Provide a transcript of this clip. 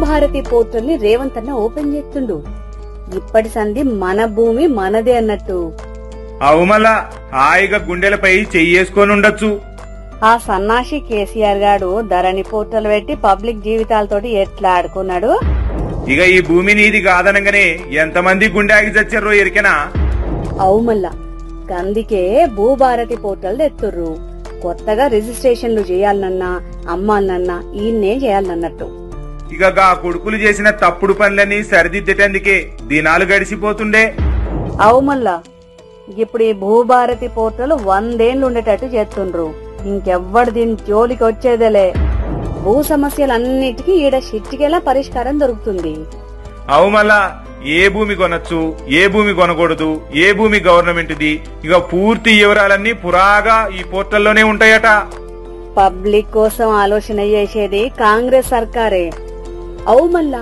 Bhubharati portal ని రేవంత్ అన్న open చేస్తుండు. ఇప్పటి సంధి మన భూమి మనదే అన్నట్టు. అవుమలా హాయిగా గుండెలపై చెయ్యేసుకొని ఉండొచ్చు. ఆ సన్నాసి కేసీఆర్ గాడు ధరణి పోర్టల్ పెట్టి పబ్లిక్ జీవితాలతోటి ఎట్లా ఆడుకున్నాడు. ఇక ఈ భూమి నీది కాదనంగానే ఎంతమంది గుండె ఆగి చచ్చారో ఎరికెనా? అవుమల్లా గందికే భూభారతి పోర్టల్ తెత్తుర్రు. కొత్తగా రిజిస్ట్రేషన్లు చేయాలనన్నా అమ్మాలనన్నా ఈయన్నే చేయాలన్నట్టు. ఇక గా కొడుకులు చేసిన తప్పుడు పనులని సరిదిద్దేటందుకే దినాలు గడిచిపోతుండే. అవుమల్లా ఇప్పుడు ఈ భూభారతి పోర్టల్ 100 ఏళ్లు ఉండేటట్టు చేస్తుండ్రు. ఇంకెవ్వడు దీని జోలికి వచ్చేదేలే. భూ సమస్యలన్నిటికీ ఈడ చిట్టికేలా పరిష్కారం దొరుకుతుంది. అవుమల్లా ఏ భూమి కొనొచ్చు, ఏ భూమి కొనకూడదు, ఏ భూమి గవర్నమెంట్ది, ఇక పూర్తి వివరాలన్నీ పురాగా ఈ పోర్టల్లోనే ఉంటాయట. పబ్లిక్ కోసం ఆలోచన చేసేది కాంగ్రెస్ సర్కారే. అవుమల్లా